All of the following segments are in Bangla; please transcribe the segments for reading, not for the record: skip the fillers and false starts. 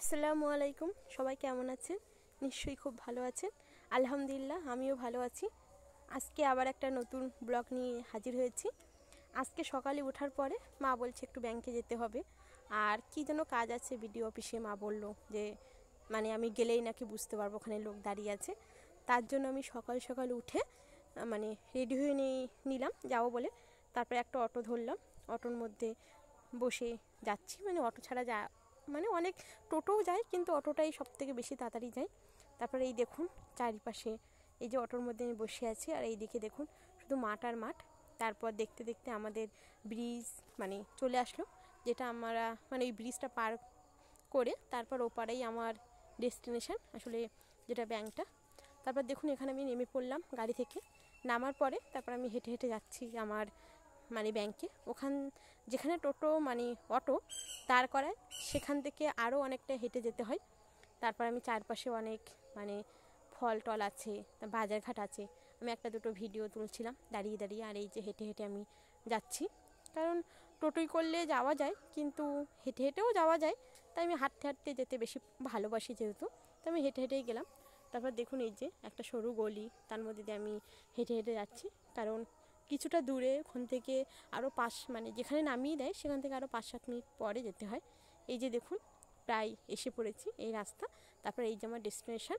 আসসালামু আলাইকুম। সবাই কেমন আছেন? নিশ্চয়ই খুব ভালো আছেন। আলহামদুলিল্লাহ আমিও ভালো আছি। আজকে আবার একটা নতুন ব্লগ নিয়ে হাজির হয়েছি। আজকে সকালে ওঠার পরে মা বলছে একটু ব্যাংকে যেতে হবে, আর কি যেন কাজ আছে বিডিও অফিসে। মা বলল যে আমি গেলেই নাকি বুঝতে পারবো ওখানে লোক দাঁড়িয়ে আছে। তার জন্য আমি সকাল সকাল উঠে রেডি হয়ে নিলাম যাবো বলে। তারপরে একটা অটো ধরলাম, অটোর মধ্যে বসে যাচ্ছি। অটো ছাড়া অনেক টোটোও যায়, কিন্তু অটোটাই সব থেকে বেশি তাড়াতাড়ি যায়। তারপরে এই দেখুন চারিপাশে, এই যে অটোর মধ্যে আমি বসে আছি, আর এই দিকে দেখুন শুধু মাঠ আর মাঠ। তারপর দেখতে দেখতে আমাদের ব্রিজ চলে আসলো, যেটা আমরা ওই ব্রিজটা পার করে তারপর ওপারেই আমার ডেস্টিনেশন, আসলে যেটা ব্যাংকটা। তারপর দেখুন এখানে আমি নেমে পড়লাম গাড়ি থেকে। নামার পরে তারপর আমি হেঁটে হেঁটে যাচ্ছি আমার ব্যাংকে। ওখান যেখানে টোটো অটো দাঁড় করায়, সেখান থেকে আরও অনেকটা হেঁটে যেতে হয়। তারপর আমি চারপাশে অনেক ফল টল আছে, বাজারঘাট আছে। আমি একটা দুটো ভিডিও তুলছিলাম দাঁড়িয়ে দাঁড়িয়ে। আর এই যে হেঁটে হেঁটে আমি যাচ্ছি, কারণ টোটোই করলে যাওয়া যায়, কিন্তু হেঁটে হেঁটেও যাওয়া যায়। তাই আমি হাঁটতে হাঁটতে যেতে বেশি ভালোবাসি যেহেতু, তো আমি হেঁটে হেঁটেই গেলাম। তারপর দেখুন এই যে একটা সরু গলি, তার মধ্যে দিয়ে আমি হেঁটে হেঁটে যাচ্ছি, কারণ কিছুটা দূরে ওখান থেকে আরও যেখানে নামিয়ে দেয় সেখান থেকে আরও 5-7 মিনিট পরে যেতে হয়। এই যে দেখুন প্রায় এসে পড়েছি এই রাস্তা। তারপর এই যে আমার ডেস্টিনেশন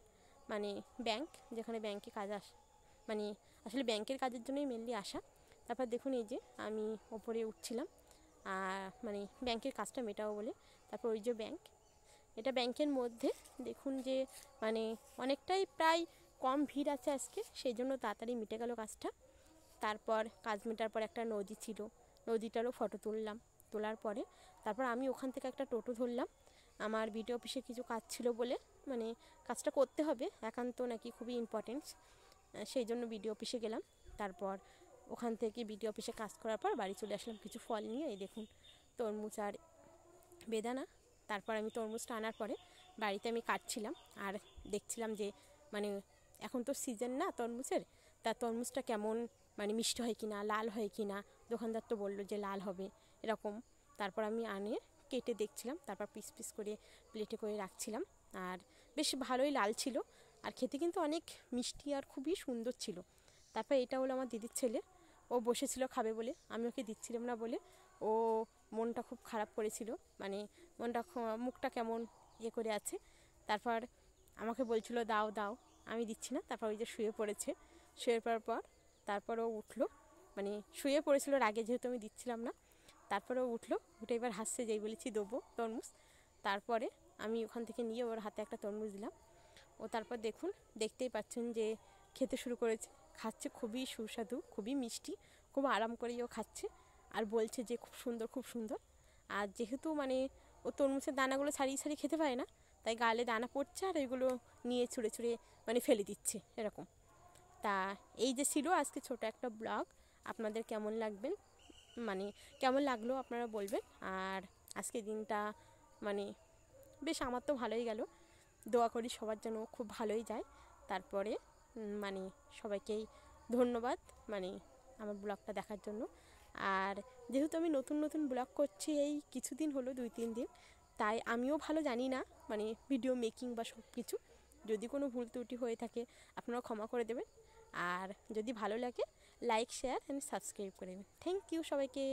ব্যাংক, যেখানে ব্যাংকে কাজ আসলে ব্যাংকের কাজের জন্যই মেনলি আসা। তারপর দেখুন এই যে আমি ওপরে উঠছিলাম ব্যাংকের কাজটা মেটাবো বলে। তারপর ওই যে ব্যাংক, এটা ব্যাংকের মধ্যে দেখুন যে অনেকটাই প্রায় কম ভিড় আছে আজকে, সেই জন্য তাড়াতাড়ি মিটে গেল কাজটা। তারপর কাজ মেটার পর একটা নদী ছিল, নদীটারও ফটো তুললাম। তোলার পরে তারপর আমি ওখান থেকে একটা টোটো ধরলাম। আমার বিডিও অফিসে কিছু কাজ ছিল বলে, কাজটা করতে হবে একান্ত নাকি খুবই ইম্পর্টেন্ট, সেই জন্য বিডিও অফিসে গেলাম। তারপর ওখান থেকে বিডিও অফিসে কাজ করার পর বাড়ি চলে আসলাম কিছু ফল নিয়ে। এই দেখুন তরমুজ আর বেদানা। তারপর আমি তরমুজটা আনার পরে বাড়িতে আমি কাটছিলাম, আর দেখছিলাম যে এখন তো সিজন না তরমুজের, তা তরমুজটা কেমন মিষ্টি হয় কি না, লাল হয় কি না। দোকানদার তো বললো যে লাল হবে এরকম। তারপর আমি কেটে দেখছিলাম, তারপর পিস পিস করে প্লেটে করে রাখছিলাম। আর বেশ ভালোই লাল ছিল, আর খেতে কিন্তু অনেক মিষ্টি আর খুবই সুন্দর ছিল। তারপর এটা হলো আমার দিদির ছেলে, ও বসেছিল খাবে বলে, আমি ওকে দিচ্ছিলাম না বলে ও মনটা খুব খারাপ করেছিল, মুখটা কেমন করে আছে। তারপর আমাকে বলছিল দাও দাও, আমি দিচ্ছি না। তারপর ওই যে শুয়ে পড়েছে, শুয়ে পড়ার পর তারপর ও উঠলো, শুয়ে পড়েছিল রাগে যেহেতু আমি দিচ্ছিলাম না। তারপরে ও উঠলো, উঠে এবার হাসছে, যেই বলেছি দেবো তরমুজ। তারপরে আমি ওখান থেকে নিয়ে ওর হাতে একটা তরমুজ দিলাম। ও তারপর দেখুন, দেখতেই পাচ্ছেন যে খেতে শুরু করেছে, খাচ্ছে, খুবই সুস্বাদু, খুবই মিষ্টি, খুব আরাম করেই ও খাচ্ছে, আর বলছে যে খুব সুন্দর খুব সুন্দর। আর যেহেতু ও তরমুজের দানাগুলো ছাড়িয়ে ছাড়িয়ে খেতে পারে না, তাই গালে দানা পড়ছে, আর ওইগুলো নিয়ে ছুঁড়ে ছুঁড়ে ফেলে দিচ্ছে এরকম। তা এই যে ছিল আজকে ছোট একটা ব্লগ। আপনাদের কেমন কেমন লাগলো আপনারা বলবেন। আর আজকে দিনটা বেশ আমার তো ভালোই গেল। দোয়া করি সবার জন্য খুব ভালোই যায়। তারপরে সবাইকেই ধন্যবাদ আমার ব্লগটা দেখার জন্য। আর যেহেতু আমি নতুন নতুন ব্লগ করছি, এই কিছুদিন হলো 2-3 দিন, তাই আমিও ভালো জানি না ভিডিও মেকিং বা সব কিছু। যদি কোনো ভুল ত্রুটি হয়ে থাকে আপনারা ক্ষমা করে দেবেন। আর যদি ভালো লাগে লাইক, শেয়ার অ্যান্ড সাবস্ক্রাইব করে দেবেন। থ্যাংক ইউ সবাইকে।